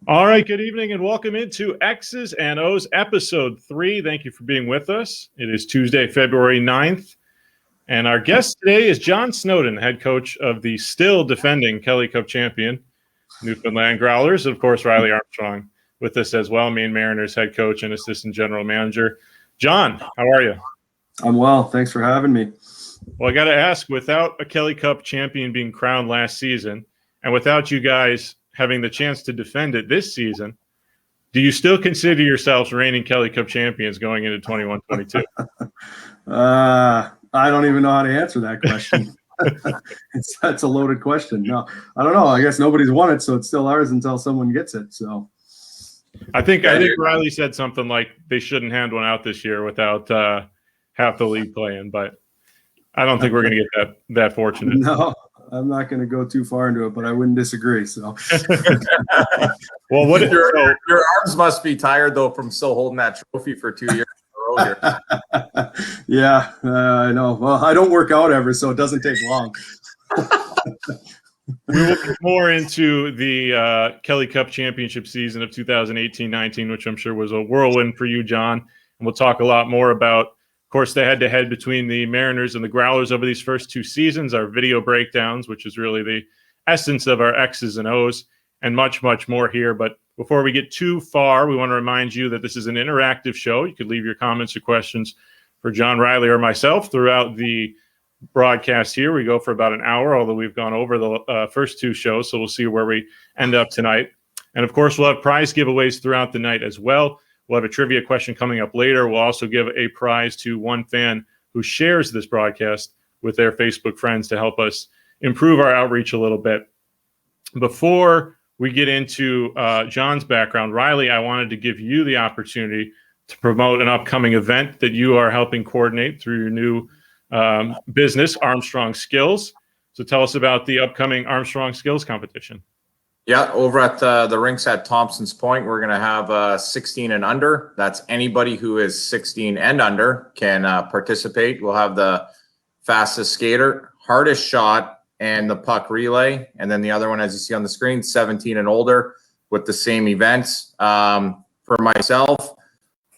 All right, good evening and welcome into X's and O's episode 3. Thank you for being with us. It is Tuesday, February 9th, and our guest today is John Snowden, head coach of the still defending Kelly Cup champion, Newfoundland Growlers. Of course, Riley Armstrong with us as well, Maine Mariners head coach and assistant general manager. John, how are you? I'm well. Thanks for having me. Well, I got to ask, without a Kelly Cup champion being crowned last season, and without you guys having the chance to defend it this season, do you still consider yourselves reigning Kelly Cup champions going into 21-22? I don't even know how to answer that question. That's a loaded question. No, I don't know. I guess nobody's won it, so it's still ours until someone gets it. So I think Riley said something like they shouldn't hand one out this year without half the league playing, but I don't think we're going to get that fortunate. No, I'm not going to go too far into it, but I wouldn't disagree. So, well, what your arms must be tired though from still holding that trophy for 2 years in a row here. Yeah, I know. Well, I don't work out ever, so it doesn't take long. We will get more into the Kelly Cup championship season of 2018-19, which I'm sure was a whirlwind for you, John. And we'll talk a lot more about, of course, the head-to-head between the Mariners and the Growlers over these first two seasons, our video breakdowns, which is really the essence of our X's and O's, and much, much more here. But before we get too far, we want to remind you that this is an interactive show. You could leave your comments or questions for John, Riley, or myself throughout the broadcast here. We go for about an hour, although we've gone over the first two shows, so we'll see where we end up tonight. And, of course, we'll have prize giveaways throughout the night as well. We'll have a trivia question coming up later. We'll also give a prize to one fan who shares this broadcast with their Facebook friends to help us improve our outreach a little bit. Before we get into John's background, Riley, I wanted to give you the opportunity to promote an upcoming event that you are helping coordinate through your new business, Armstrong Skills. So tell us about the upcoming Armstrong Skills competition. Yeah, over at the rinks at Thompson's Point, we're going to have 16 and under. That's anybody who is 16 and under can participate. We'll have the fastest skater, hardest shot, and the puck relay. And then the other one, as you see on the screen, 17 and older with the same events. For myself,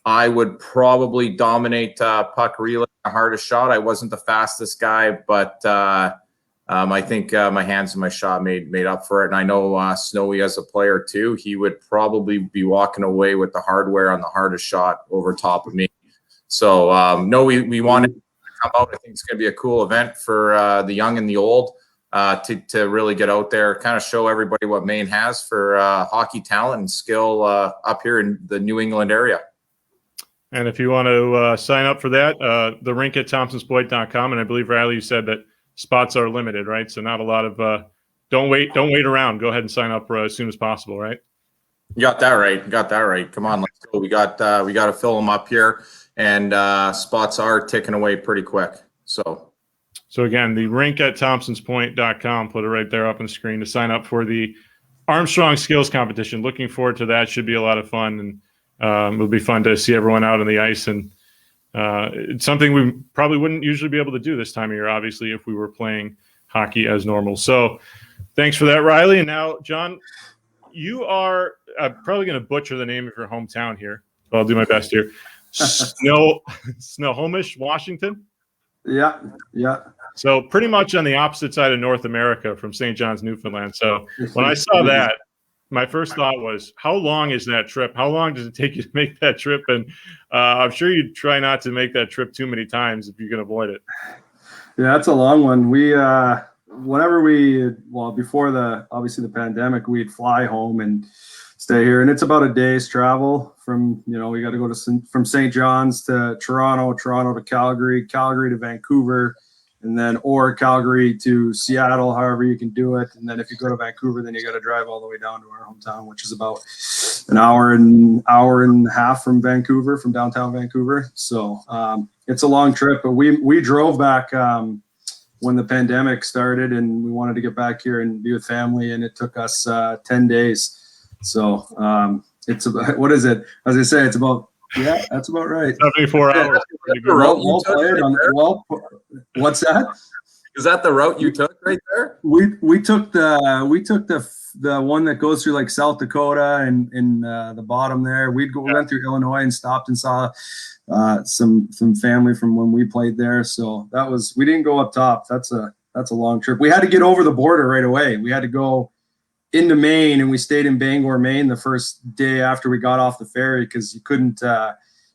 I would probably dominate puck relay, the hardest shot. I wasn't the fastest guy, but I think my hands and my shot made up for it. And I know Snowy as a player too, he would probably be walking away with the hardware on the hardest shot over top of me. So no, we wanted to come out. I think it's going to be a cool event for the young and the old to really get out there, kind of show everybody what Maine has for hockey talent and skill up here in the New England area. And if you want to sign up for that, the rink at thompsonspoint.com. And I believe, Riley, you said that spots are limited, right? So not a lot of don't wait around. Go ahead and sign up as soon as possible, right? You got that right. Come on, let's go. We got to fill them up here, and spots are ticking away pretty quick. So again, the rink at thompsonspoint.com. Put it right there up on the screen to sign up for the Armstrong Skills competition. Looking forward to that. Should be a lot of fun, and it'll be fun to see everyone out on the ice. And it's something we probably wouldn't usually be able to do this time of year, obviously, if we were playing hockey as normal. So thanks for that, Riley. And now, John, you are probably going to butcher the name of your hometown here, but I'll do my best here. Snohomish, Washington? Yeah. So pretty much on the opposite side of North America from St. John's, Newfoundland. So when I saw that, my first thought was, how long is that trip? How long does it take you to make that trip? And I'm sure you'd try not to make that trip too many times if you can avoid it. Yeah, that's a long one. We, before obviously the pandemic, we'd fly home and stay here. And it's about a day's travel from, we got to go from St. John's to Toronto to Calgary to Vancouver, and then or Calgary to Seattle, however you can do it. And then if you go to Vancouver, then you got to drive all the way down to our hometown, which is about an hour and a half from Vancouver, from downtown Vancouver. So it's a long trip, but we drove back when the pandemic started, and we wanted to get back here and be with family, and it took us 10 days. So it's about, what is it? As I say, it's about, yeah, that's about right. 74 hours. Well played on, what's that? Is that the route you took right there? We took the one that goes through like South Dakota and in the bottom there. We went through Illinois and stopped and saw some family from when we played there. So we didn't go up top. That's a long trip. We had to get over the border right away. We had to go into Maine, and we stayed in Bangor, Maine the first day after we got off the ferry, because you couldn't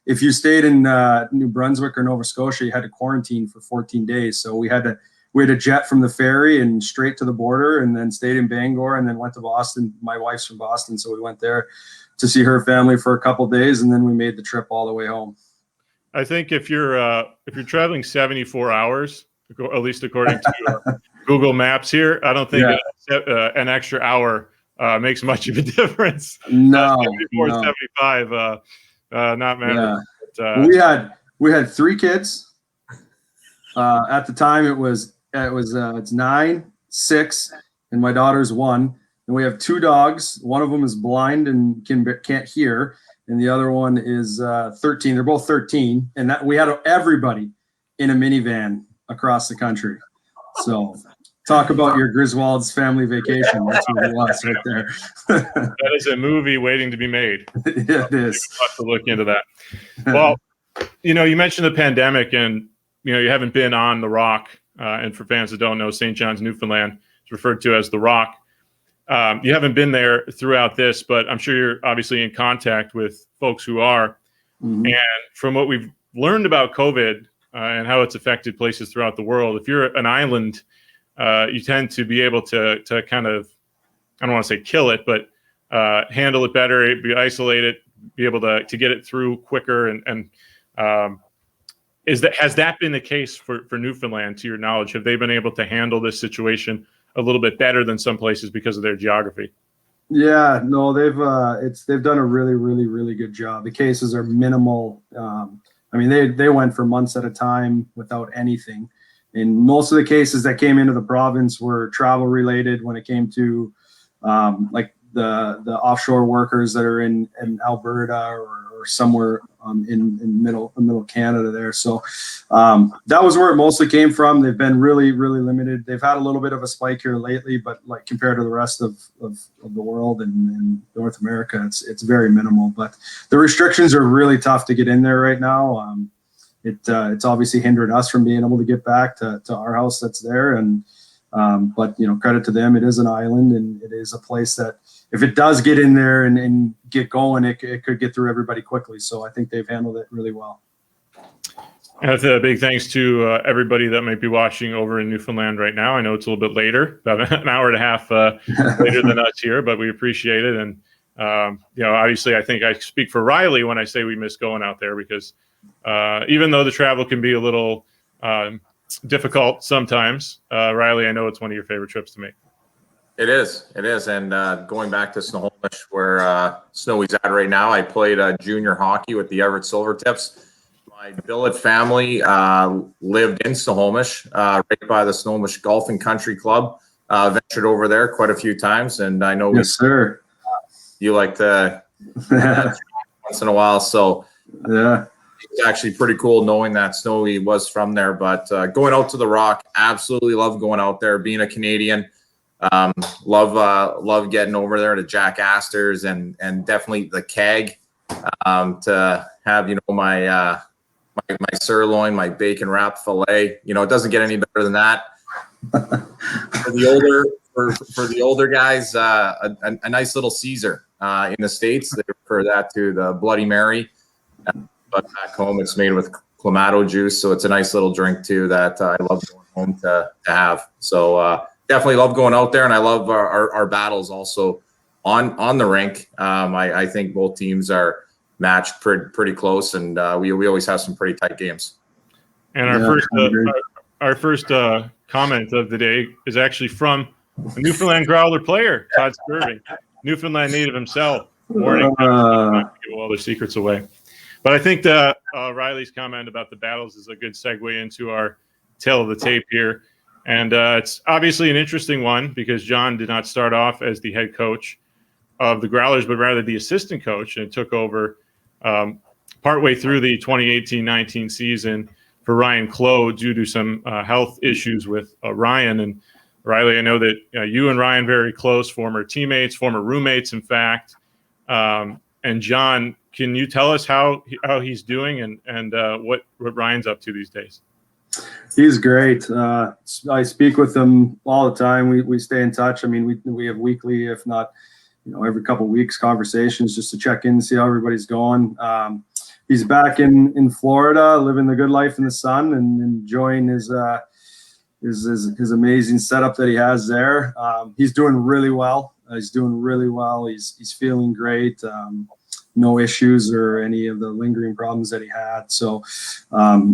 if you stayed in New Brunswick or Nova Scotia, you had to quarantine for 14 days. So we had a jet from the ferry and straight to the border, and then stayed in Bangor, and then went to Boston. My wife's from Boston, so we went there to see her family for a couple of days, and then we made the trip all the way home. I think if you're traveling 74 hours, at least according to Google Maps here, I don't think an extra hour makes much of a difference. No, 75, not matter. Yeah. But, we had 3 kids. At the time, it's 9, 6, and my daughter's 1. And we have 2 dogs. One of them is blind and can't hear, and the other one is 13. They're both 13, and we had everybody in a minivan across the country. So talk about your Griswold's family vacation. That's what it was right there. That is a movie waiting to be made. It is. We'll have to look into that. Well, you mentioned the pandemic, and you haven't been on the Rock. And for fans that don't know, St. John's, Newfoundland is referred to as the Rock. You haven't been there throughout this, but I'm sure you're obviously in contact with folks who are. Mm-hmm. And from what we've learned about COVID and how it's affected places throughout the world, if you're an island, you tend to be able to kind of, I don't want to say kill it, but handle it better, be isolated, be able to get it through quicker. And has that been the case for Newfoundland, to your knowledge? Have they been able to handle this situation a little bit better than some places because of their geography? Yeah, no, they've done a really, really, really good job. The cases are minimal. I mean, they went for months at a time without anything. And most of the cases that came into the province were travel related when it came to like the offshore workers that are in Alberta or somewhere in middle Canada there. So that was where it mostly came from. They've been really, really limited. They've had a little bit of a spike here lately, but like compared to the rest of the world and North America, it's very minimal. But the restrictions are really tough to get in there right now. It's obviously hindered us from being able to get back to our house that's there. And but credit to them, it is an island, and it is a place that if it does get in there and get going, it could get through everybody quickly. So I think they've handled it really well. And a big thanks to everybody that might be watching over in Newfoundland right now. I know it's a little bit later, about an hour and a half later than us here, but we appreciate it. And obviously, I think I speak for Riley when I say we miss going out there, because even though the travel can be a little difficult sometimes, Riley, I know it's one of your favorite trips to make. It is. And going back to Snohomish, where Snowy's at right now, I played junior hockey with the Everett Silvertips. My billet family lived in Snohomish, right by the Snohomish Golf and Country Club. Ventured over there quite a few times, and I know yes, sir. You like to once in a while. So yeah, it's actually pretty cool knowing that Snowy was from there. But going out to the Rock, absolutely love going out there. Being a Canadian. Love getting over there to Jack Astor's and definitely the keg to have my sirloin, my bacon wrap fillet. It doesn't get any better than that. For the older guys, a nice little Caesar. In the States, they refer that to the Bloody Mary, but back home it's made with Clamato juice, so it's a nice little drink too that I love going home to have. So. Definitely love going out there, and I love our battles also on the rink. I think both teams are matched pretty close, and we always have some pretty tight games. And our first comment of the day is actually from a Newfoundland Growler player, Todd Skirving, Newfoundland native himself. Warning, not to give all their secrets away. But I think Riley's comment about the battles is a good segue into our tale of the tape here. And it's obviously an interesting one because John did not start off as the head coach of the Growlers, but rather the assistant coach, and took over partway through the 2018-19 season for Ryan Clough due to some health issues with Ryan. And Riley, I know that you and Ryan very close, former teammates, former roommates, in fact. And John, can you tell us how he's doing and what Ryan's up to these days? He's great. I speak with him all the time. We stay in touch. I mean, we have weekly, if not, every couple of weeks conversations just to check in and see how everybody's going. He's back in Florida, living the good life in the sun and enjoying his amazing setup that he has there. He's doing really well. He's feeling great. No issues or any of the lingering problems that he had. So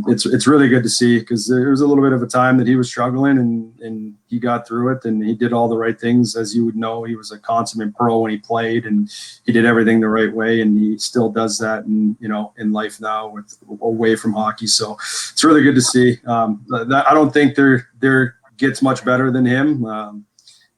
it's really good to see, because there was a little bit of a time that he was struggling and he got through it and he did all the right things. As you would know, he was a consummate pro when he played and he did everything the right way, and he still does that in life now away from hockey. So it's really good to see. I don't think there gets much better than him.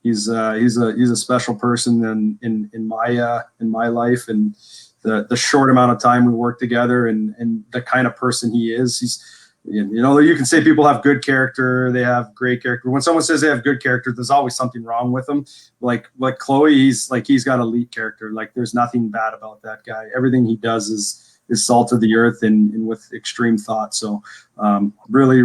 He's a special person in my life, and the short amount of time we work together and the kind of person he is. He's, you can say people have good character, they have great character. When someone says they have good character, there's always something wrong with them. Like Chloe, he's got elite character. Like there's nothing bad about that guy. Everything he does is salt of the earth and with extreme thought. So really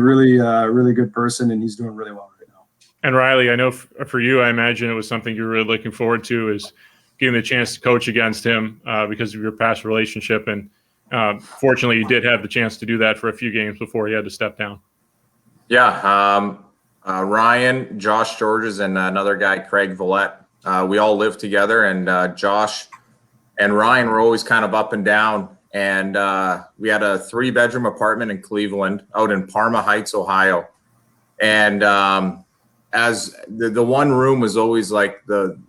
good person, and he's doing really well right now. And Riley, I know for you, I imagine it was something you're really looking forward to, is getting the chance to coach against him because of your past relationship. And fortunately, you did have the chance to do that for a few games before he had to step down. Yeah. Ryan, Josh Georges, and another guy, Craig Villette. We all lived together, and Josh and Ryan were always kind of up and down. And we had a 3-bedroom apartment in Cleveland, out in Parma Heights, Ohio. And as the one room was always like the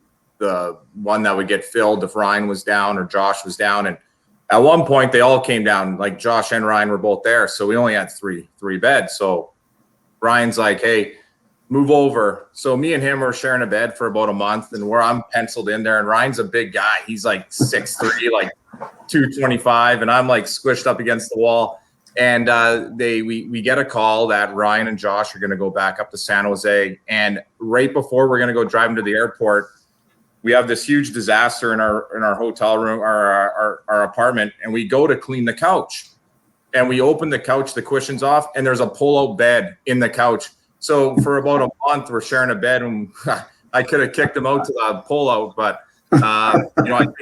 one that would get filled if Ryan was down or Josh was down. And at one point they all came down, like Josh and Ryan were both there. So we only had three beds. So Ryan's like, hey, move over. So me and him were sharing a bed for about a month, and where I'm penciled in there, and Ryan's a big guy. He's like 6'3", like 225. And I'm like squished up against the wall. And we get a call that Ryan and Josh are going to go back up to San Jose. And right before we're going to go drive them to the airport, we have this huge disaster in our hotel room, our apartment, and we go to clean the couch. And we open the couch, the cushions off, and there's a pull-out bed in the couch. So for about a month, we're sharing a bed, and I could have kicked him out to the pull-out, but I think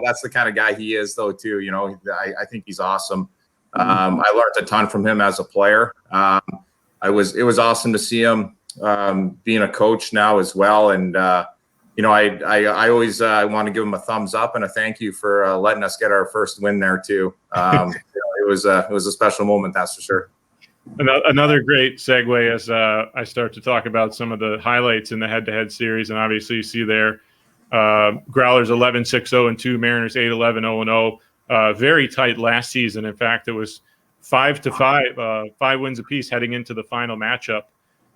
that's the kind of guy he is, though, too. I think he's awesome. I learned a ton from him as a player. It was awesome to see him being a coach now as well. And I always want to give him a thumbs up and a thank you for letting us get our first win there too. It was a special moment, that's for sure. Another great segue as I start to talk about some of the highlights in the head-to-head series, and obviously you see there Growlers 11-6-0-2, Mariners 8-11-0-0. Very tight last season. In fact, it was 5-5, 5 wins apiece heading into the final matchup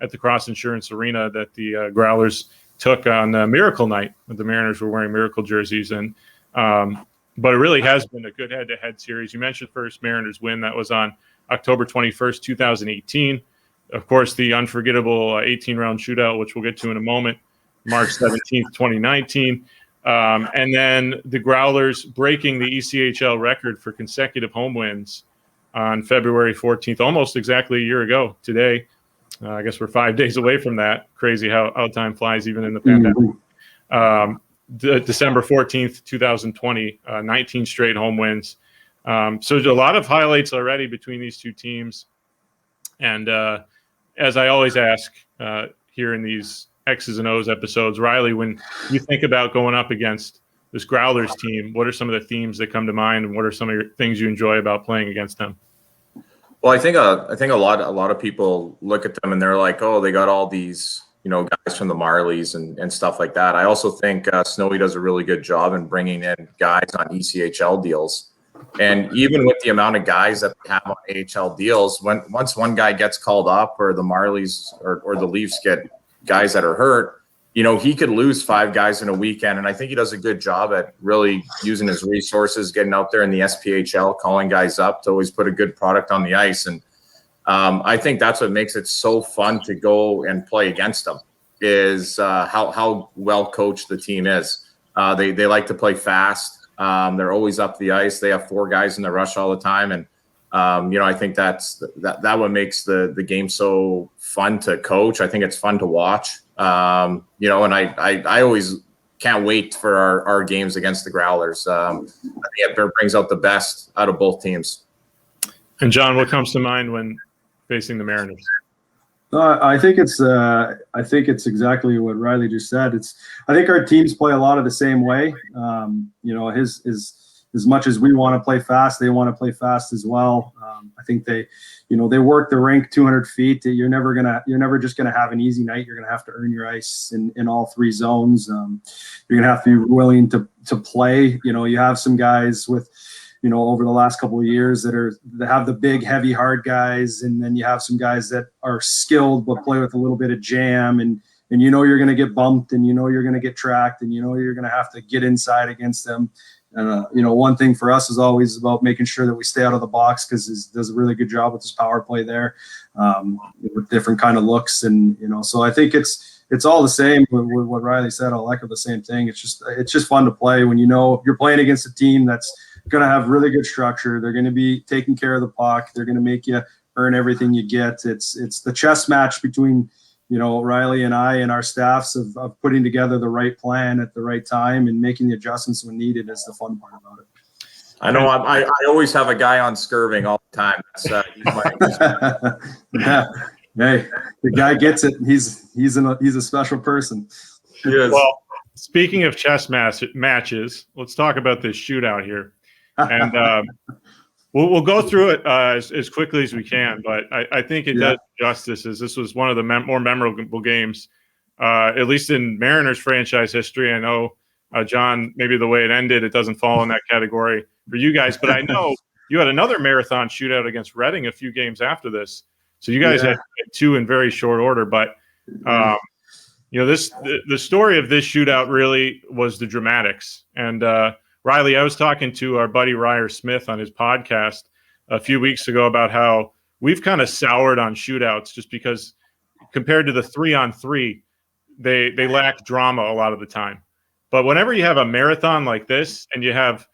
at the Cross Insurance Arena that the Growlers took on Miracle Night. The Mariners were wearing Miracle jerseys, and but it really has been a good head-to-head series. You mentioned first Mariners win. That was on October 21st, 2018. Of course, the unforgettable 18-round shootout, which we'll get to in a moment, March 17th, 2019. And then the Growlers breaking the ECHL record for consecutive home wins on February 14th, almost exactly a year ago today. I guess we're 5 days away from that. Crazy how time flies, even in the pandemic. December 14th, 2020, 19 straight home wins. So there's a lot of highlights already between these two teams. And as I always ask here in these X's and O's episodes, Riley, when you think about going up against this Growlers team, what are some of the themes that come to mind, and what are some of your things you enjoy about playing against them? Well, I think a lot of people look at them and they're like, oh, they got all these, guys from the Marlies and stuff like that. I also think Snowy does a really good job in bringing in guys on ECHL deals. And even with the amount of guys that they have on AHL deals, once one guy gets called up, or the Marlies or the Leafs get guys that are hurt, he could lose 5 guys in a weekend. And I think he does a good job at really using his resources, getting out there in the SPHL, calling guys up to always put a good product on the ice. And I think that's what makes it so fun to go and play against them is how well coached the team is. They like to play fast. They're always up the ice. They have 4 guys in the rush all the time. And, I think that what makes the game so fun to coach. I think it's fun to watch. And I always can't wait for our games against the Growlers. I think it brings out the best out of both teams. And John, what comes to mind when facing the Mariners? I think it's exactly what Riley just said. I think our teams play a lot of the same way. As much as we want to play fast, they want to play fast as well. I think they work the rink 200 feet. You're never just gonna have an easy night. You're gonna have to earn your ice in all 3 zones. You're gonna have to be willing to play. You have some guys with, over the last couple of years that have the big, heavy, hard guys, and then you have some guys that are skilled but play with a little bit of jam, and you're going to get bumped, and you're going to get tracked, and you're going to have to get inside against them. One thing for us is always about making sure that we stay out of the box, because he does a really good job with his power play there, with different kind of looks, and so I think it's all the same with what Riley said. I'll echo the same thing. It's just fun to play when you're playing against a team that's going to have really good structure. They're going to be taking care of the puck. They're going to make you earn everything you get. It's the chess match between, Riley and I and our staffs of putting together the right plan at the right time and making the adjustments when needed is the fun part about it. I know I always have a guy on Skirving all the time. Yeah. Hey, the guy gets it. He's a special person. He is. Well, speaking of chess matches, let's talk about this shootout here. And we'll go through it as quickly as we can, but I think it does justice, as this was one of the more memorable games, at least in Mariners franchise history. I know, John, maybe the way it ended, it doesn't fall in that category for you guys, but I know you had another marathon shootout against Reading a few games after this. So you guys had 2 in very short order, but the story of this shootout really was the dramatics. And Riley, I was talking to our buddy Ryer Smith on his podcast a few weeks ago about how we've kind of soured on shootouts just because compared to the 3-on-3, they lack drama a lot of the time. But whenever you have a marathon like this and you have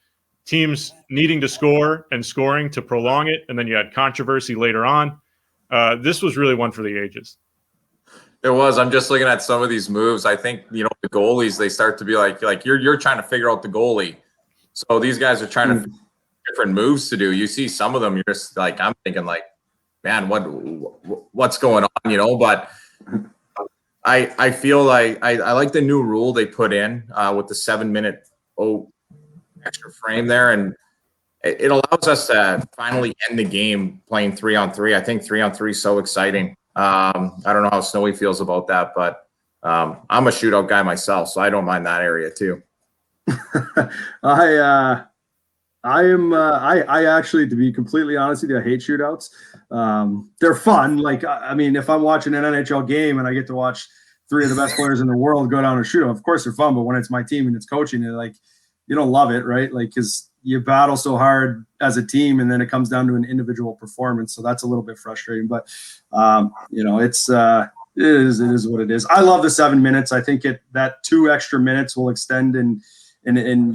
teams needing to score and scoring to prolong it, and then you had controversy later on, this was really one for the ages. It was. I'm just looking at some of these moves. I think, the goalies, they start to be like you're trying to figure out the goalie. So these guys are trying to figure different moves to do. You see some of them, you're just like, I'm thinking like, man, what's going on, but I feel like I like the new rule they put in with the 7-minute extra frame there. And it allows us to finally end the game playing 3-on-3. I think 3-on-3 is so exciting. I don't know how Snowy feels about that, but I'm a shootout guy myself, so I don't mind that area too. I actually, to be completely honest with you, I hate shootouts. They're fun. Like, I mean, if I'm watching an NHL game and I get to watch 3 of the best players in the world go down a shootout, of course they're fun. But when it's my team and it's coaching, you don't love it, right? Like, because you battle so hard as a team, and then it comes down to an individual performance. So that's a little bit frustrating. But it is what it is. I love the 7 minutes. I think that 2 extra minutes will extend and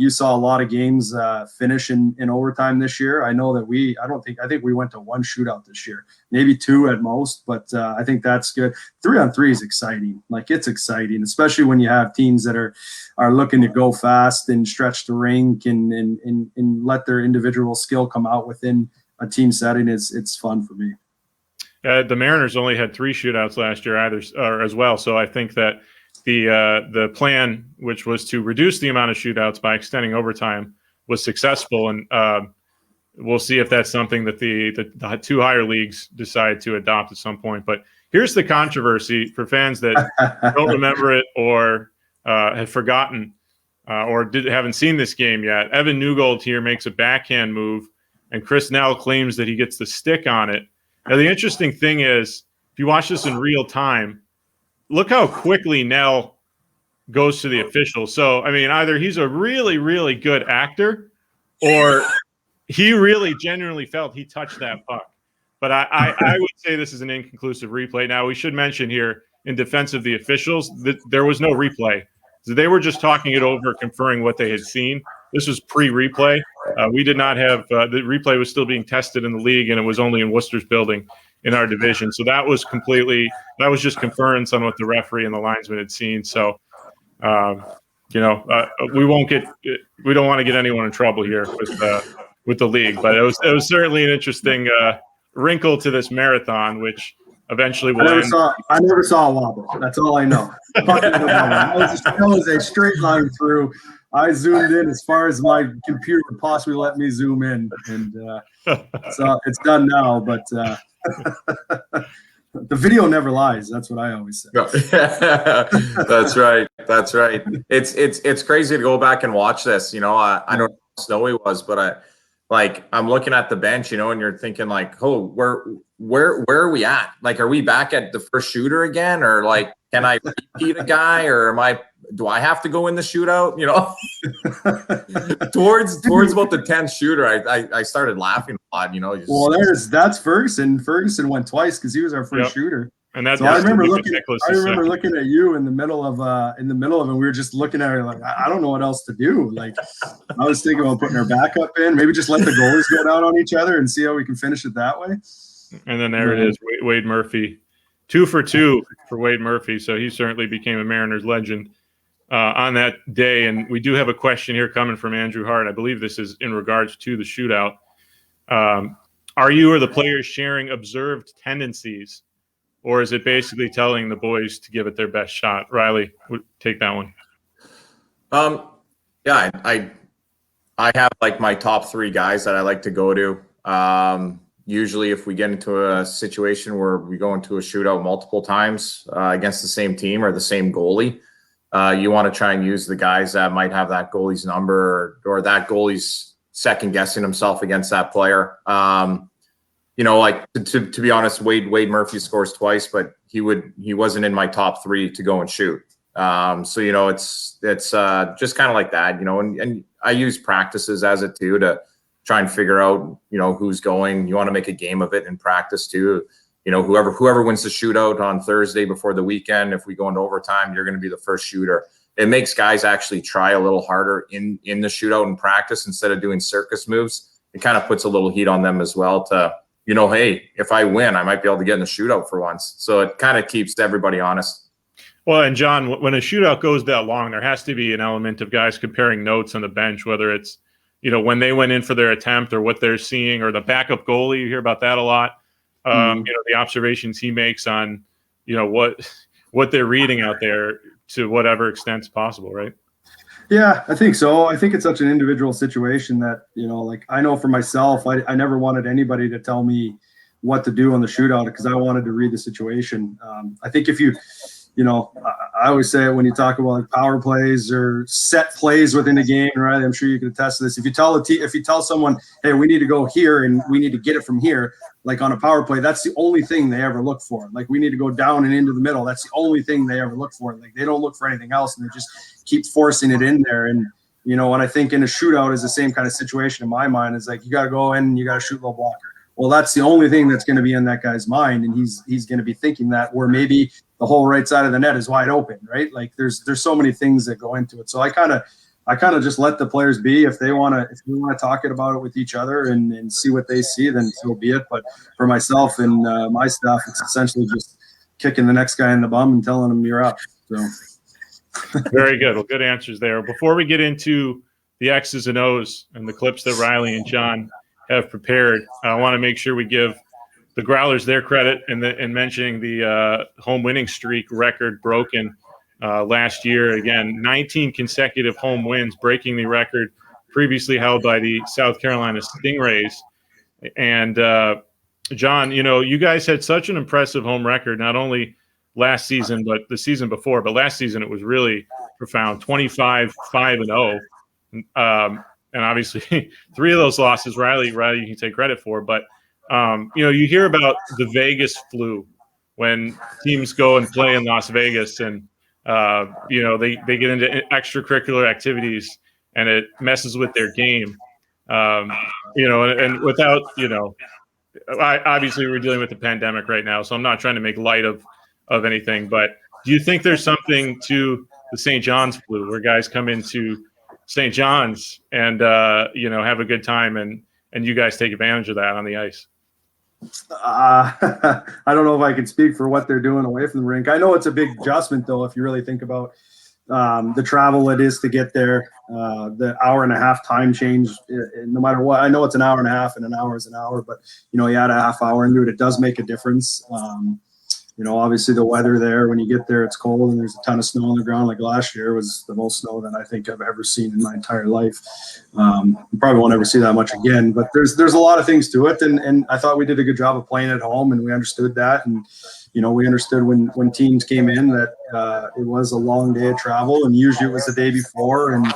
you saw a lot of games finish in overtime this year. I know that I think we went to 1 shootout this year, maybe 2 at most, but I think that's good. 3-on-3 is exciting. Like, it's exciting, especially when you have teams that are looking to go fast and stretch the rink and let their individual skill come out within a team setting. It's fun for me. The Mariners only had 3 shootouts last year as well. So I think that the plan, which was to reduce the amount of shootouts by extending overtime, was successful. And we'll see if that's something that the 2 higher leagues decide to adopt at some point. But here's the controversy for fans that don't remember it or have forgotten or haven't seen this game yet. Evan Newgold here makes a backhand move, and Chris Nell claims that he gets the stick on it. Now, the interesting thing is, if you watch this in real time, look how quickly Nell goes to the official. So, I mean, either he's a really, really good actor or he really genuinely felt he touched that puck. But I would say this is an inconclusive replay. Now, we should mention here, in defense of the officials, that there was no replay. So they were just talking it over, conferring what they had seen. This was pre-replay. We did not have the replay was still being tested in the league, and it was only in Worcester's building in our division. So that was just conference on what the referee and the linesman had seen. So, we don't want to get anyone in trouble here with the league, but it was certainly an interesting wrinkle to this marathon, which eventually will end. I never saw a wobble. That's all I know. That was a straight line through. I zoomed in as far as my computer would possibly let me zoom in, and so it's done now. But the video never lies. That's what I always say. That's right. That's right. It's crazy to go back and watch this. I don't know how snowy it was, but I'm looking at the bench, and you're thinking like, oh, where are we at? Like, are we back at the first shooter again, or like, can I repeat a guy, or do I have to go in the shootout? Towards about the 10th shooter, I started laughing a lot. That's Ferguson. Ferguson went twice because he was our first shooter. And that's so I remember looking at you in the middle of and we were just looking at her like, I don't know what else to do. Like, I was thinking about putting our backup in, maybe just let the goalies go down on each other and see how we can finish it that way. And then there it is, Wade Murphy, 2 for 2 for Wade Murphy. So he certainly became a Mariners legend on that day. And we do have a question here coming from Andrew Hart. I believe this is in regards to the shootout. Are you or the players sharing observed tendencies? Or is it basically telling the boys to give it their best shot? Riley, take that one. Yeah, I have like my top 3 guys that I like to go to. Usually if we get into a situation where we go into a shootout multiple times against the same team or the same goalie, you want to try and use the guys that might have that goalie's number or that goalie's second guessing himself against that player. To be honest, Wade Murphy scores twice, but he wasn't in my top 3 to go and shoot. It's just kind of like that, and I use practices as it too to try and figure out, who's going. You want to make a game of it in practice too. Whoever wins the shootout on Thursday before the weekend, if we go into overtime, you're going to be the first shooter. It makes guys actually try a little harder in the shootout in practice instead of doing circus moves. It kind of puts a little heat on them as well to, hey, if I win, I might be able to get in the shootout for once. So it kind of keeps everybody honest. Well, and John, when a shootout goes that long, there has to be an element of guys comparing notes on the bench, whether it's, when they went in for their attempt or what they're seeing, or the backup goalie. You hear about that a lot. The observations he makes on, what they're reading out there to whatever extent possible, right? Yeah, I think so. I think it's such an individual situation that, I know for myself, I never wanted anybody to tell me what to do on the shootout because I wanted to read the situation. I think if I always say it when you talk about like power plays or set plays within a game, right? I'm sure you can attest to this. If you tell someone, hey, we need to go here and we need to get it from here, like on a power play, that's the only thing they ever look for. Like, we need to go down and into the middle. That's the only thing they ever look for. Like, they don't look for anything else, and they just keep forcing it in there. And, and I think in a shootout is the same kind of situation in my mind. Is like, you got to go in and you got to shoot low blocker. Well, that's the only thing that's going to be in that guy's mind, and he's going to be thinking that, where maybe the whole right side of the net is wide open, right? Like, there's so many things that go into it. So I kind of just let the players be. If we want to talk about it with each other and see what they see, then so be it. But for myself and my staff, it's essentially just kicking the next guy in the bum and telling him you're up. So very good. Well, good answers there. Before we get into the X's and O's and the clips that Riley and John have prepared, I want to make sure we give the Growlers their credit in mentioning the home winning streak record broken last year. Again, 19 consecutive home wins, breaking the record previously held by the South Carolina Stingrays. And John, you guys had such an impressive home record, not only last season, but the season before. But last season, it was really profound, 25-5-0. And obviously 3 of those losses, Riley, you can take credit for. But, you hear about the Vegas flu when teams go and play in Las Vegas and, they get into extracurricular activities and it messes with their game. And without, obviously we're dealing with the pandemic right now, so I'm not trying to make light of anything, but do you think there's something to the St. John's flu where guys come into St. John's and have a good time, and you guys take advantage of that on the ice? I don't know if I can speak for what they're doing away from the rink. I know it's a big adjustment, though, if you really think about the travel it is to get there, the hour and a half time change, no matter what. I know it's an hour and a half and an hour is an hour, but, you add a half hour into it, it does make a difference. Obviously the weather there, when you get there, it's cold and there's a ton of snow on the ground. Like last year was the most snow that I think I've ever seen in my entire life. Probably won't ever see that much again, but there's a lot of things to it. And I thought we did a good job of playing at home, and we understood that. And, we understood when teams came in that it was a long day of travel, and usually it was the day before. And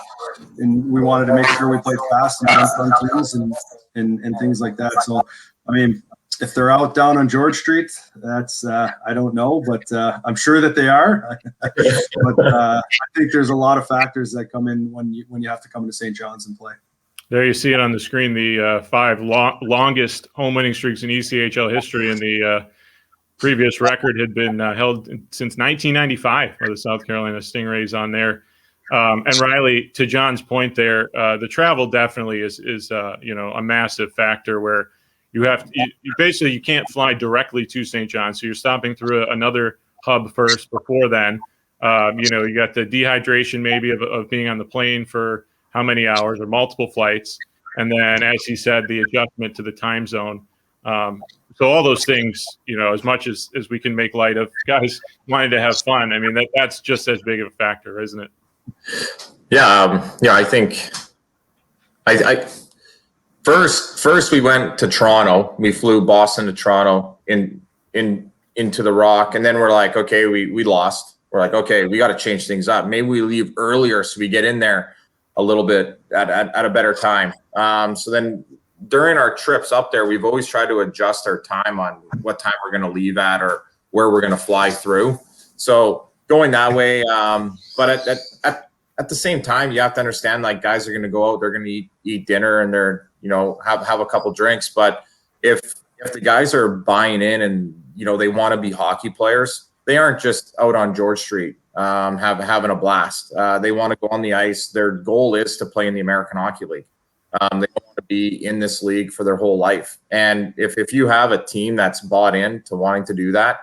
we wanted to make sure we played fast and fun teams and things like that. So, I mean, if they're out down on George Street, that's I don't know, but I'm sure that they are. But I think there's a lot of factors that come in when you have to come to St. John's and play. There you see it on the screen, the 5 longest home winning streaks in ECHL history, and the previous record had been held since 1995 by the South Carolina Stingrays on there. And Riley, to John's point there, the travel definitely is a massive factor where you basically you can't fly directly to St. John's, so you're stopping through another hub first before then. You got the dehydration maybe of being on the plane for how many hours or multiple flights, and then, as he said, the adjustment to the time zone. So all those things, as much as we can make light of guys wanting to have fun, I mean that's just as big of a factor, isn't it? Yeah, I think I first we went to Toronto. We flew Boston to Toronto into the Rock, and then we're like, okay, we lost. We're like, okay, we got to change things up. Maybe we leave earlier so we get in there a little bit at a better time. So then during our trips up there, we've always tried to adjust our time on what time we're going to leave at or where we're going to fly through. So going that way, but at the same time, you have to understand, like, guys are going to go out, they're going to eat dinner, and they're have a couple drinks. But if the guys are buying in and they want to be hockey players, they aren't just out on George Street having a blast. They want to go on the ice. Their goal is to play in the American Hockey League. They don't want to be in this league for their whole life. And if you have a team that's bought in to wanting to do that,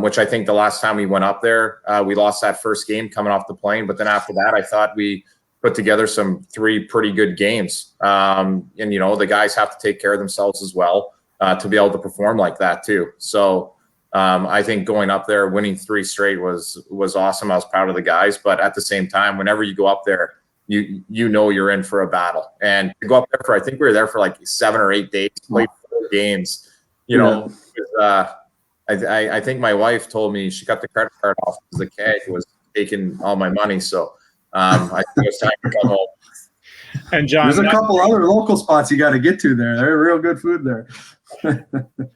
which I think the last time we went up there, we lost that first game coming off the plane. But then after that, I thought we put together 3 pretty good games. And, the guys have to take care of themselves as well to be able to perform like that too. So I think going up there, winning 3 straight was awesome. I was proud of the guys. But at the same time, whenever you go up there, you're in for a battle. And to go up there I think we were there for like 7 or 8 days, played 4 games, I think my wife told me she got the credit card off because the keg was taking all my money. So I think it was time to come home. And John, there's a couple other local spots you got to get to there. They're real good food there.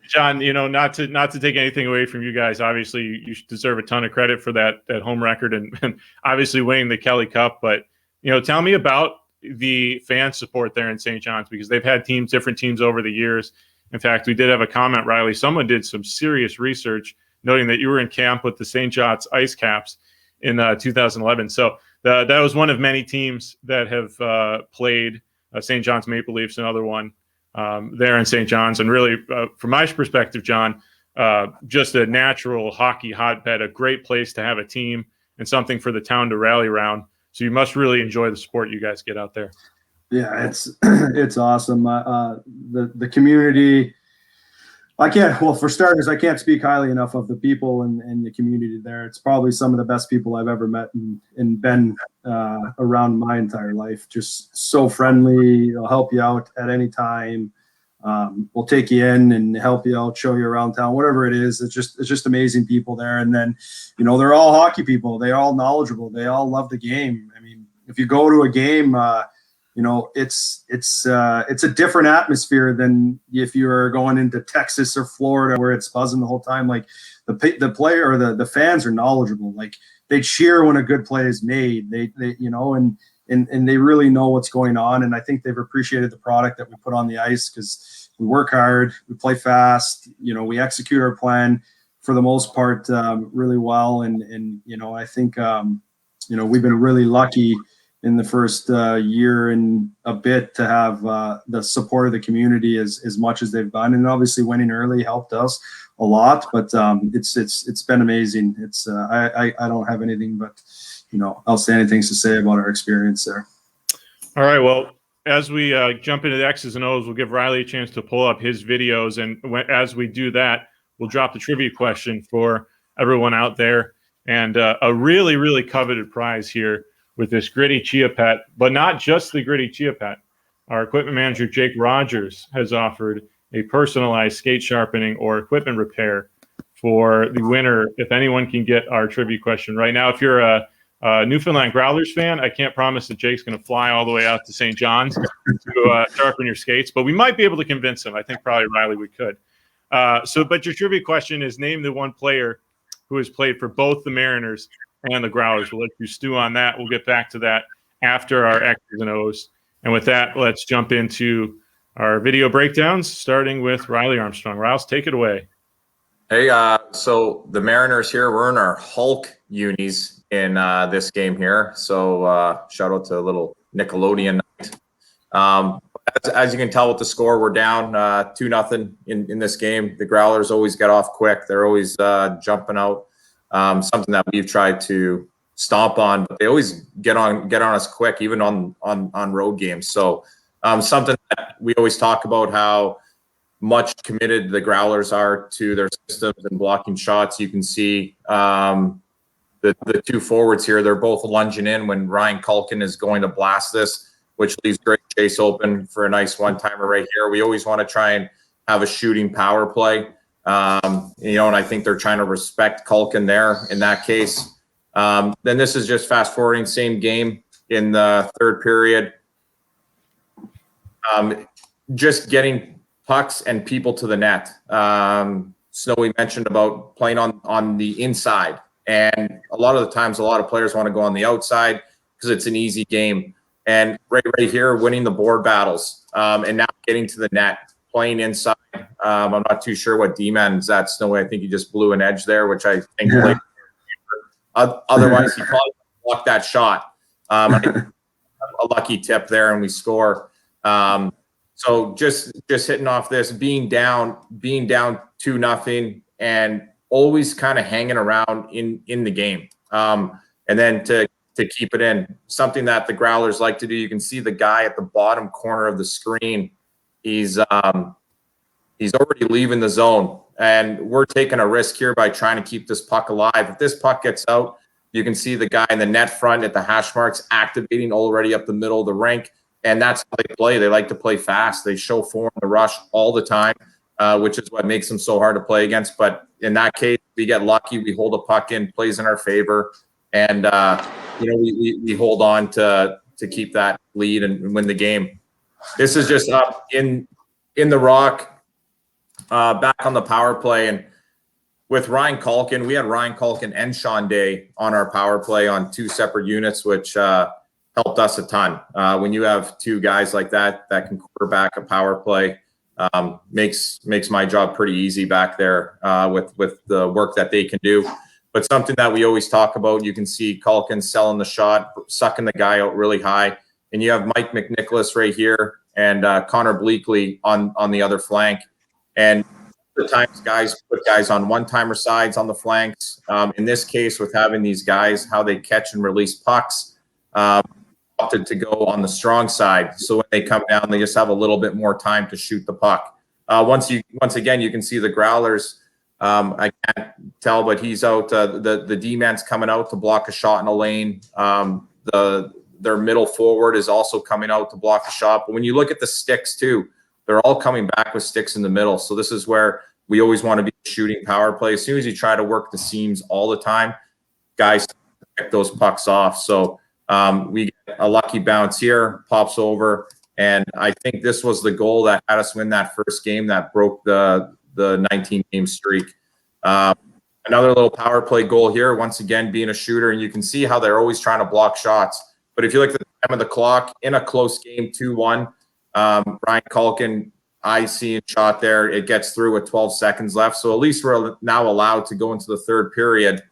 John, not to take anything away from you guys. Obviously, you deserve a ton of credit for that home record and obviously winning the Kelly Cup. But tell me about the fan support there in St. John's, because they've had different teams over the years. In fact, we did have a comment, Riley. Someone did some serious research noting that you were in camp with the St. John's Ice Caps in 2011. So that was one of many teams that have played St. John's Maple Leafs, another one there in St. John's. And really, from my perspective, John, just a natural hockey hotbed, a great place to have a team and something for the town to rally around. So you must really enjoy the support you guys get out there. Yeah, it's awesome. The community. For starters, I can't speak highly enough of the people and the community there. It's probably some of the best people I've ever met and been around my entire life. Just so friendly. They'll help you out at any time. We'll take you in and help you out, show you around town, whatever it is. It's just amazing people there. And then, they're all hockey people. They're all knowledgeable. They all love the game. I mean, if you go to a game, it's a different atmosphere than if you're going into Texas or Florida where it's buzzing the whole time. Like the player or the fans are knowledgeable. Like they cheer when a good play is made. They and they really know what's going on. And I think they've appreciated the product that we put on the ice because we work hard, we play fast, we execute our plan for the most part really well. And I think, we've been really lucky in the first year and a bit to have the support of the community as much as they've done. And obviously winning early helped us a lot, but it's been amazing. I don't have anything but, outstanding things to say about our experience there. All right. Well, as we jump into the X's and O's, we'll give Riley a chance to pull up his videos. And as we do that, we'll drop the trivia question for everyone out there. And a really, really coveted prize here with this Gritty Chia Pet, but not just the Gritty Chia Pet. Our equipment manager, Jake Rogers, has offered a personalized skate sharpening or equipment repair for the winner. If anyone can get our trivia question right now, if you're a Newfoundland Growlers fan, I can't promise that Jake's going to fly all the way out to St. John's to sharpen your skates, but we might be able to convince him. I think probably Riley we could. But your trivia question is name the one player who has played for both the Mariners and the Growlers. We'll let you stew on that. We'll get back to that after our X's and O's. And with that, let's jump into our video breakdowns, starting with Riley Armstrong. Riles, take it away. Hey, so the Mariners here, we're in our Hulk unis in this game here. So shout out to a little Nickelodeon night. As you can tell with the score, we're down 2-0 in this game. The Growlers always get off quick. They're always jumping out. Something that we've tried to stomp on, but they always get on us quick, even on road games. So something that we always talk about, how much committed the Growlers are to their systems and blocking shots. You can see the two forwards here, they're both lunging in when Ryan Culkin is going to blast this, which leaves Greg Chase open for a nice one-timer right here. We always want to try and have a shooting power play. And I think they're trying to respect Culkin there in that case. Then this is just fast forwarding, same game in the third period. Just getting pucks and people to the net. Snowy mentioned about playing on the inside. And a lot of the times, a lot of players want to go on the outside because it's an easy game. And right here, winning the board battles and now getting to the net, playing inside. I'm not too sure what D-man's at, Snowy. I think he just blew an edge there, which I think otherwise he probably blocked that shot. A lucky tip there, and we score. So just hitting off this, being down 2-0, and always kind of hanging around in the game. And then to keep it in, something that the Growlers like to do. You can see the guy at the bottom corner of the screen. He's already leaving the zone, and we're taking a risk here by trying to keep this puck alive. If this puck gets out, you can see the guy in the net front at the hash marks activating already up the middle of the rink, and that's how they play. They like to play fast. They show form, the rush all the time, which is what makes them so hard to play against. But in that case, we get lucky. We hold a puck in, plays in our favor, and we hold on to keep that lead and win the game. This is just up in the rock, back on the power play. And with Ryan Culkin, we had Ryan Culkin and Sean Day on our power play on two separate units, which helped us a ton. When you have two guys like that can quarterback a power play, makes my job pretty easy back there with the work that they can do. But something that we always talk about, you can see Culkin selling the shot, sucking the guy out really high. And you have Mike McNicholas right here and Connor Bleakley on the other flank. And the times guys put guys on one-timer sides on the flanks. In this case, with having these guys, how they catch and release pucks, opted to go on the strong side. So when they come down, they just have a little bit more time to shoot the puck. Once again, you can see the Growlers. I can't tell, but he's out. The D-man's coming out to block a shot in a lane. Their middle forward is also coming out to block a shot. But when you look at the sticks too, they're all coming back with sticks in the middle. So this is where we always want to be shooting power play. As soon as you try to work the seams all the time, guys pick those pucks off. So we get a lucky bounce here, pops over. And I think this was the goal that had us win that first game that broke the 19-game streak. Another little power play goal here, once again, being a shooter. And you can see how they're always trying to block shots. But if you look at the time of the clock, in a close game, 2-1, Ryan Culkin IC shot there. It gets through with 12 seconds left. So at least we're now allowed to go into the third period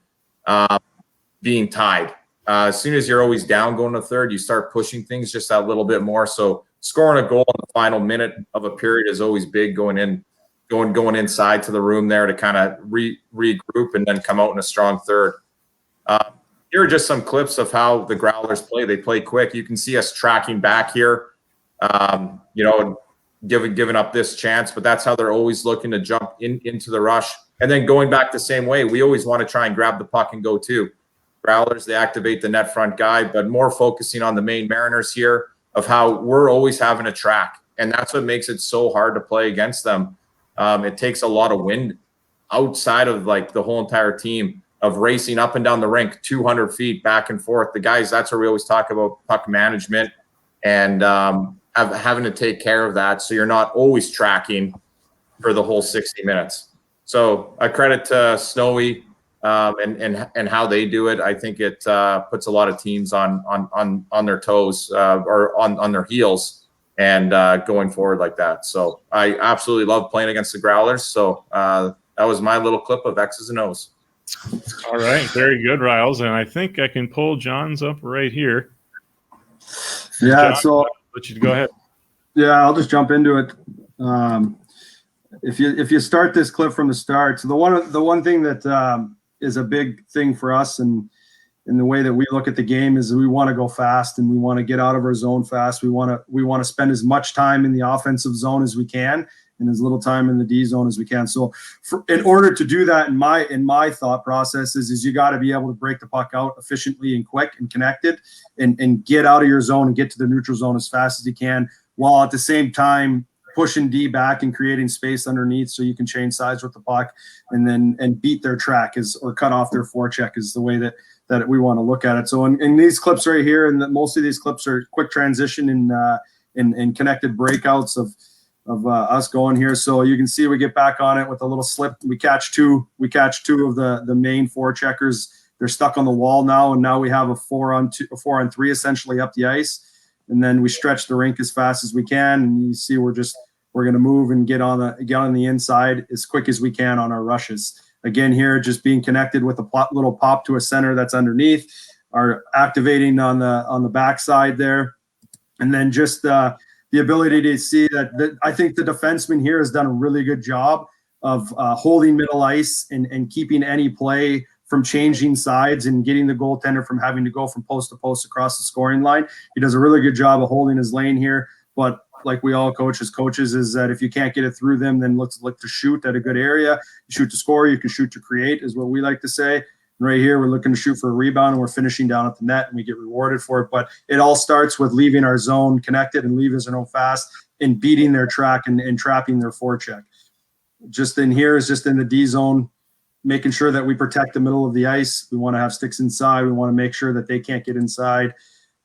being tied. As soon as you're always down going to third, you start pushing things just that little bit more. So scoring a goal in the final minute of a period is always big, going inside to the room there to kind of regroup and then come out in a strong third. Here are just some clips of how the Growlers play. They play quick. You can see us tracking back here, giving up this chance, but that's how they're always looking to jump into the rush. And then going back the same way, we always want to try and grab the puck and go too. Growlers, they activate the net front guy, but more focusing on the main Mariners here of how we're always having a track. And that's what makes it so hard to play against them. It takes a lot of wind outside of like the whole entire team of racing up and down the rink 200 feet back and forth. The guys, that's where we always talk about puck management and having to take care of that so you're not always tracking for the whole 60 minutes. So a credit to Snowy and how they do it. I think it puts a lot of teams on their toes or on their heels and going forward like that. So I absolutely love playing against the Growlers. So that was my little clip of X's and O's. All right. Very good, Riles. And I think I can pull John's up right here. Yeah. John, So I'll let you go ahead. Yeah, I'll just jump into it. If you start this clip from the start, so the one thing that is a big thing for us and in the way that we look at the game is we want to go fast and we want to get out of our zone fast. We want to spend as much time in the offensive zone as we can and as little time in the D zone as we can. So in order to do that, in my thought process is you got to be able to break the puck out efficiently and quick and connected and get out of your zone and get to the neutral zone as fast as you can, while at the same time pushing D back and creating space underneath so you can change sides with the puck and beat their track or cut off their forecheck is the way that we want to look at it. So in these clips right here, and most of these clips are quick transition and connected breakouts of us going here. So you can see we get back on it with a little slip. We catch two of the main forecheckers. They're stuck on the wall now, and now we have a 4-on-3 essentially up the ice. And then we stretch the rink as fast as we can. And you see we're going to move and get on the inside as quick as we can on our rushes. Again, here, just being connected with a little pop to a center that's underneath, are activating on the backside there. And then just the ability to see that I think the defenseman here has done a really good job of holding middle ice and keeping any play from changing sides and getting the goaltender from having to go from post to post across the scoring line. He does a really good job of holding his lane here. But like we all coach as coaches is that if you can't get it through them, then let's look to shoot at a good area. You shoot to score, you can shoot to create is what we like to say. And right here, we're looking to shoot for a rebound and we're finishing down at the net and we get rewarded for it. But it all starts with leaving our zone connected and leaving our zone fast and beating their track and trapping their forecheck. Just in here is just in the D zone, making sure that we protect the middle of the ice. We want to have sticks inside. We want to make sure that they can't get inside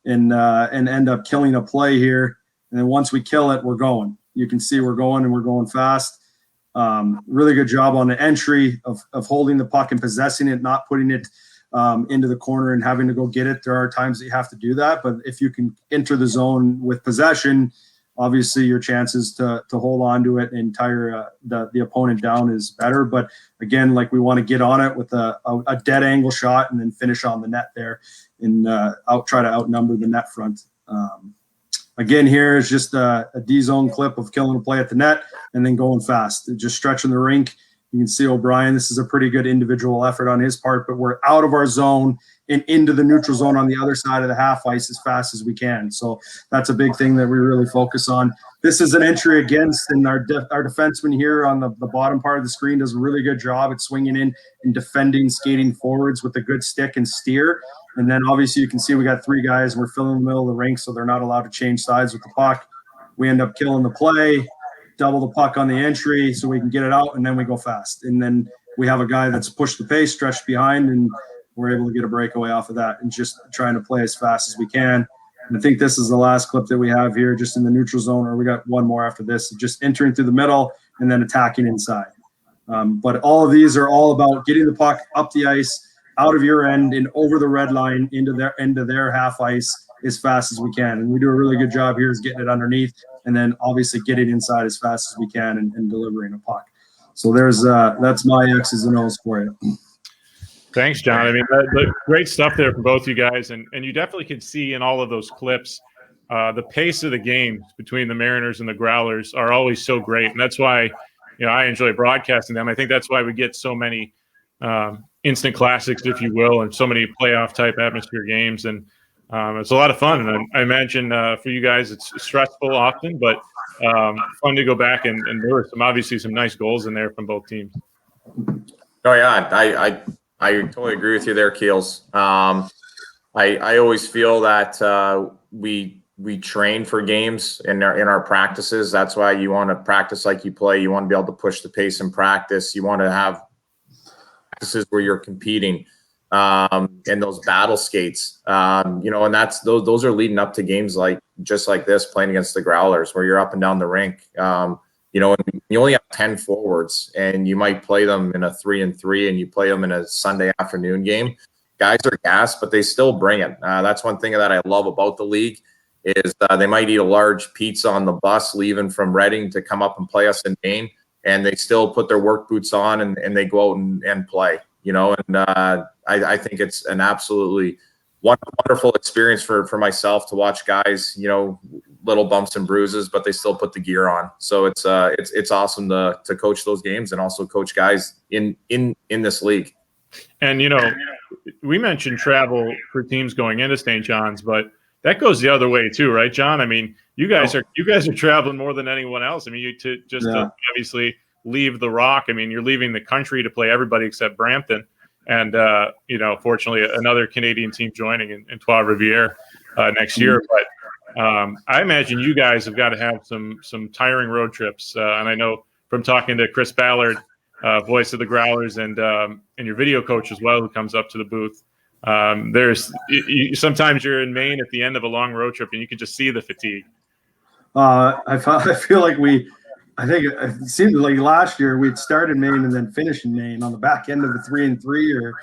and end up killing a play here. And then once we kill it, we're going. You can see we're going and we're going fast. Really good job on the entry of holding the puck and possessing it, not putting it into the corner and having to go get it. There are times that you have to do that, but if you can enter the zone with possession, obviously your chances to hold on to it and tire the opponent down is better. But again, like we want to get on it with a dead angle shot and then finish on the net there and try to outnumber the net front. Again, here is just a D-zone clip of killing a play at the net and then going fast, just stretching the rink. You can see O'Brien, this is a pretty good individual effort on his part, but we're out of our zone and into the neutral zone on the other side of the half ice as fast as we can. So that's a big thing that we really focus on. This is an entry against, and our defenseman here on the bottom part of the screen does a really good job at swinging in and defending, skating forwards with a good stick and steer. And then obviously you can see we got three guys and we're filling the middle of the rink, so they're not allowed to change sides with the puck. We end up killing the play, double the puck on the entry so we can get it out, and then we go fast. And then we have a guy that's pushed the pace, stretched behind, and we're able to get a breakaway off of that and just trying to play as fast as we can. And I think this is the last clip that we have here just in the neutral zone, or we got one more after this, just entering through the middle and then attacking inside. But all of these are all about getting the puck up the ice, out of your end and over the red line into their half ice as fast as we can. And we do a really good job here is getting it underneath and then obviously getting inside as fast as we can and delivering a puck. So that's my X's and O's for you. Thanks, John. I mean, great stuff there from both you guys. And you definitely can see in all of those clips, the pace of the games between the Mariners and the Growlers are always so great. And that's why, I enjoy broadcasting them. I think that's why we get so many instant classics, if you will, and so many playoff type atmosphere games. And it's a lot of fun. And I imagine for you guys, it's stressful often, but fun to go back and there were obviously some nice goals in there from both teams. Oh yeah, I totally agree with you there, Keels. I always feel that we train for games in our practices. That's why you want to practice like you play. You want to be able to push the pace in practice. You want to have practices where you're competing and those battle skates. And that's those are leading up to games just like this, playing against the Growlers, where you're up and down the rink. And you only have 10 forwards and you might play them in a 3-3 and you play them in a Sunday afternoon game. Guys are gassed, but they still bring it. That's one thing that I love about the league is they might eat a large pizza on the bus leaving from Reading to come up and play us in Maine, and they still put their work boots on and they go out and play, and I think it's an absolutely wonderful experience for myself to watch guys, little bumps and bruises, but they still put the gear on. So it's awesome to coach those games and also coach guys in this league. And, we mentioned travel for teams going into St. John's, but that goes the other way too, right, John? I mean, you guys are traveling more than anyone else. I mean, to obviously leave the Rock. I mean, you're leaving the country to play everybody except Brampton. And, fortunately, another Canadian team joining in Trois Rivières next year. But I imagine you guys have got to have some tiring road trips. And I know from talking to Chris Ballard, voice of the Growlers, and your video coach as well, who comes up to the booth. Sometimes you're in Maine at the end of a long road trip and you can just see the fatigue. I feel like I think it seemed like last year we'd started Maine and then finished in Maine on the back end of the 3-3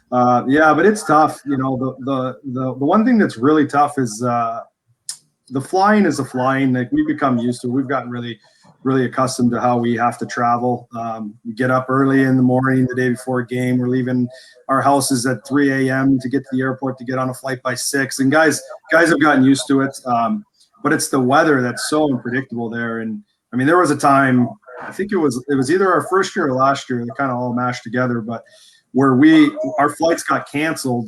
but it's tough. The one thing that's really tough is the flying is the flying. Like we've become used to, we've gotten really, really accustomed to how we have to travel. We get up early in the morning, the day before a game. We're leaving our houses at 3 a.m. to get to the airport to get on a flight by 6. And guys have gotten used to it. But it's the weather that's so unpredictable there. And I mean, there was a time, I think it was either our first year or last year, they kind of all mashed together, but where our flights got canceled.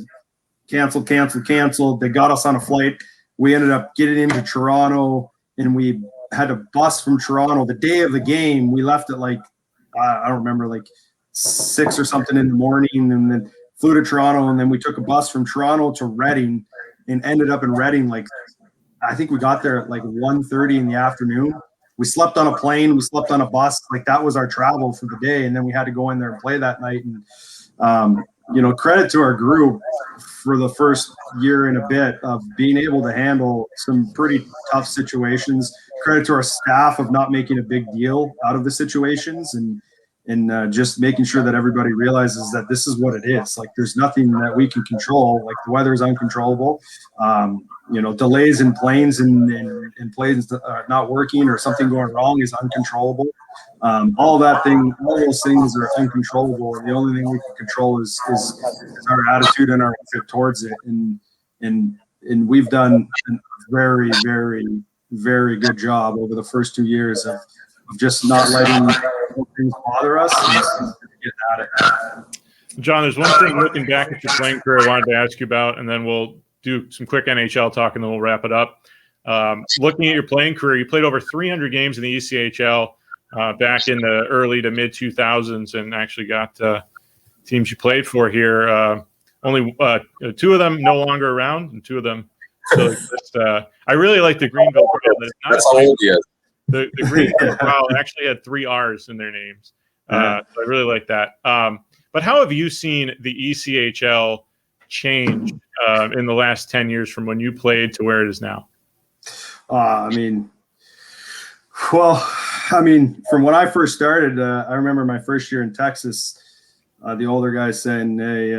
They got us on a flight. We ended up getting into Toronto, and we had a bus from Toronto the day of the game. We left at I don't remember, 6 or something in the morning, and then flew to Toronto, and then we took a bus from Toronto to Reading and ended up in Reading. I think we got there at 1:30 in the afternoon. We slept on a plane. We slept on a bus. That was our travel for the day. And then we had to go in there and play that night. And, credit to our group for the first year and a bit of being able to handle some pretty tough situations. Credit to our staff of not making a big deal out of the situations and just making sure that everybody realizes that this is what it is. There's nothing that we can control. The weather is uncontrollable. Delays in planes and planes not working or something going wrong is uncontrollable. All those things are uncontrollable. And the only thing we can control is our attitude and our effort towards it. And we've done a very, very, very good job over the first 2 years of just not letting things bother us and get at it. John, there's one thing looking back at your playing career I wanted to ask you about, and then we'll do some quick NHL talk, and then we'll wrap it up. Looking at your playing career, you played over 300 games in the ECHL back in the early to mid 2000s, and actually got teams you played for here. Only 2 of them no longer around, and 2 of them still exist. I really like the Greenville Growl. That's how old he is. The Greenville Growl actually had 3 R's in their names. So I really like that. But how have you seen the ECHL change in the last 10 years from when you played to where it is now? From when I first started, I remember my first year in Texas, the older guys saying, hey,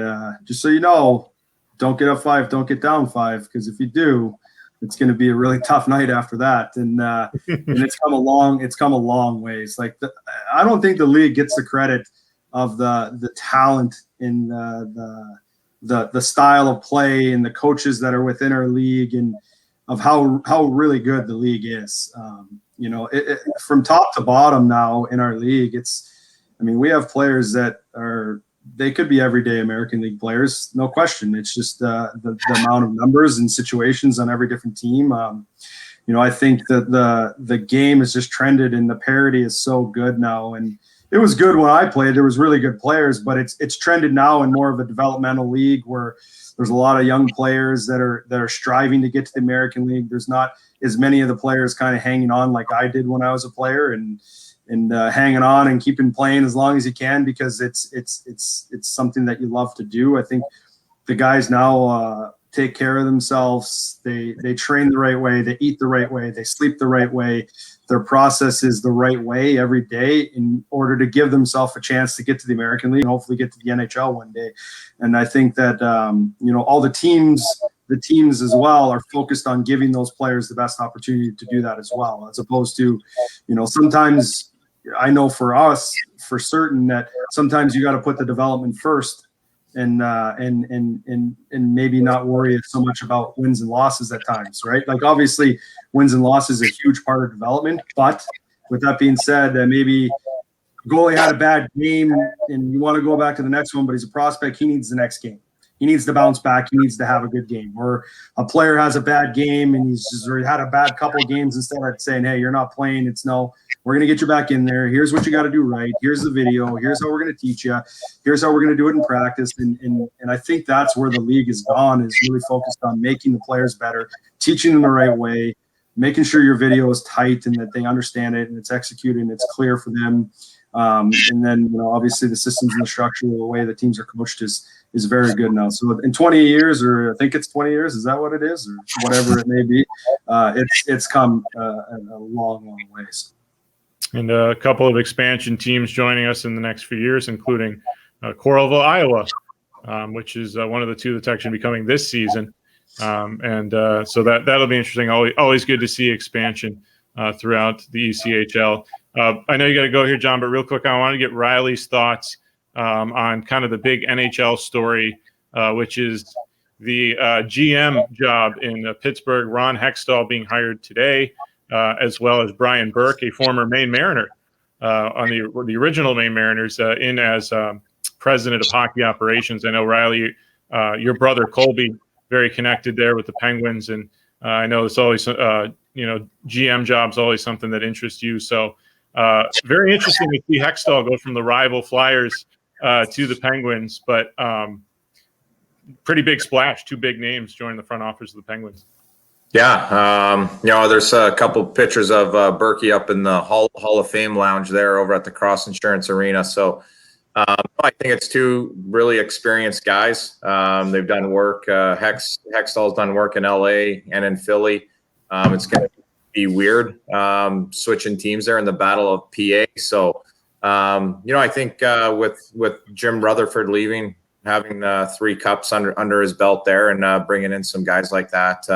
just so you know, don't get up 5, don't get down 5, because if you do, it's going to be a really tough night after that. And it's come a long ways. Like I don't think the league gets the credit of the talent in the style of play and the coaches that are within our league, and of how really good the league is. From top to bottom now in our league, we have players that they could be everyday American League players, no question. It's just the amount of numbers and situations on every different team. I think that the game has just trended, and the parity is so good now. And it was good when I played. There was really good players, but it's trended now in more of a developmental league where there's a lot of young players that are striving to get to the American League. There's not as many of the players kind of hanging on like I did when I was a player, and hanging on and keeping playing as long as you can because it's something that you love to do. I think the guys now take care of themselves. They train the right way. They eat the right way. They sleep the right way. Their process is the right way every day in order to give themselves a chance to get to the American League and hopefully get to the NHL one day. And I think that all the teams as well are focused on giving those players the best opportunity to do that as well, as opposed to, sometimes I know for us, for certain, that sometimes you got to put the development first and maybe not worry so much about wins and losses at times, right? Like obviously wins and losses is a huge part of development, but with that being said, maybe goalie had a bad game and you want to go back to the next one, but he's a prospect, he needs the next game. He needs to bounce back. He needs to have a good game. Or a player has a bad game and or he had a bad couple of games, instead of saying, hey, you're not playing. It's no, we're going to get you back in there. Here's what you got to do right. Here's the video. Here's how we're going to teach you. Here's how we're going to do it in practice. And I think that's where the league is gone, is really focused on making the players better, teaching them the right way, making sure your video is tight and that they understand it and it's executed and it's clear for them. And then, obviously the systems and the structure, the way the teams are coached is very good now. So in 20 years, or I think it's 20 years, is that what it is, or whatever it may be? It's come a long ways. And a couple of expansion teams joining us in the next few years, including Coralville, Iowa, which is one of the two that's actually becoming this season. So that'll be interesting. Always good to see expansion throughout the ECHL. I know you got to go here, John, but real quick, I want to get Riley's thoughts on kind of the big NHL story, which is the GM job in Pittsburgh. Ron Hextall being hired today, as well as Brian Burke, a former Maine Mariner on the original Maine Mariners, in as president of hockey operations. I know, Riley, your brother Colby, very connected there with the Penguins, and I know it's always GM jobs always something that interests you. So very interesting to see Hextall go from the rival Flyers to the Penguins, but pretty big splash. Two big names joining the front office of the Penguins. Yeah, there's a couple pictures of Berkey up in the Hall of Fame lounge there over at the Cross Insurance Arena. So I think it's two really experienced guys. They've done work. Hextall's done work in LA and in Philly. It's going to be weird switching teams there in the Battle of PA. So I think with Jim Rutherford leaving, having 3 cups under his belt there, and bringing in some guys like that,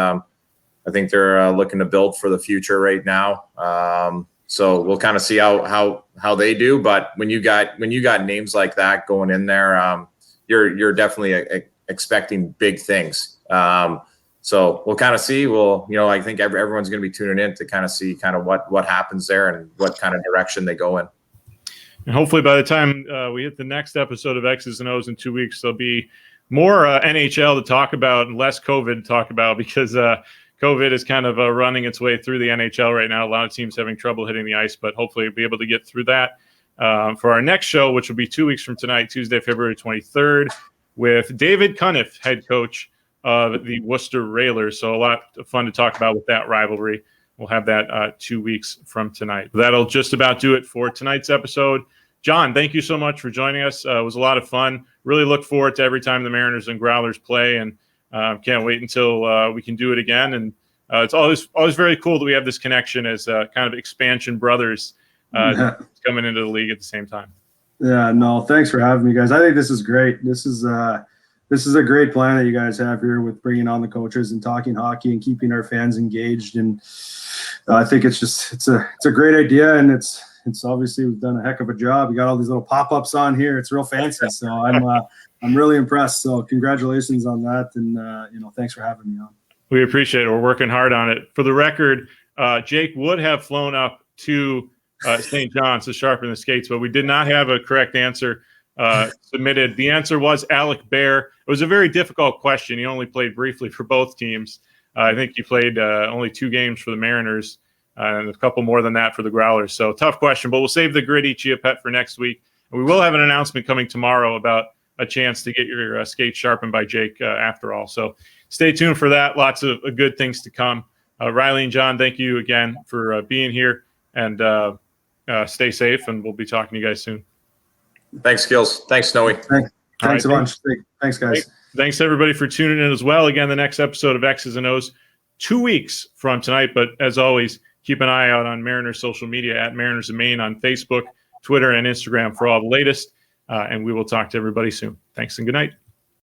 I think they're looking to build for the future right now. So we'll kind of see how they do. But when you got names like that going in there, you're definitely expecting big things. So we'll kind of see. I think everyone's going to be tuning in to kind of see kind of what happens there and what kind of direction they go in. And hopefully by the time we hit the next episode of X's and O's in 2 weeks, there'll be more NHL to talk about and less COVID to talk about, because COVID is kind of running its way through the NHL right now. A lot of teams having trouble hitting the ice, but hopefully we'll be able to get through that for our next show, which will be 2 weeks from tonight, Tuesday, February 23rd, with David Cuniff, head coach of the Worcester Railers. So a lot of fun to talk about with that rivalry. We'll have that 2 weeks from tonight. That'll just about do it for tonight's episode. John, thank you so much for joining us. It was a lot of fun. Really look forward to every time the Mariners and Growlers play, and can't wait until we can do it again. And it's always very cool that we have this connection as kind of expansion brothers coming into the league at the same time. Yeah, no, thanks for having me, guys. I think this is great. This this is a great plan that you guys have here with bringing on the coaches and talking hockey and keeping our fans engaged. And I think it's a great idea, and it's obviously we've done a heck of a job. We got all these little pop-ups on here. It's real fancy. So I'm really impressed. So congratulations on that. And, thanks for having me on. We appreciate it. We're working hard on it. For the record, Jake would have flown up to St. John's to sharpen the skates, but we did not have a correct answer submitted. The answer was Alec Bear. It was a very difficult question. He only played briefly for both teams. I think he played only 2 games for the Mariners and a couple more than that for the Growlers. So tough question, but we'll save the gritty Chia Pet for next week. And we will have an announcement coming tomorrow about a chance to get your skates sharpened by Jake after all. So stay tuned for that. Lots of good things to come. Riley and John, thank you again for being here, and stay safe, and we'll be talking to you guys soon. Thanks, Gills. Thanks, Snowy. Thanks a bunch. Thanks, guys. Thanks, everybody, for tuning in as well. Again, the next episode of X's and O's 2 weeks from tonight. But as always, keep an eye out on Mariners social media at Mariners in Maine on Facebook, Twitter, and Instagram for all the latest. And we will talk to everybody soon. Thanks and good night.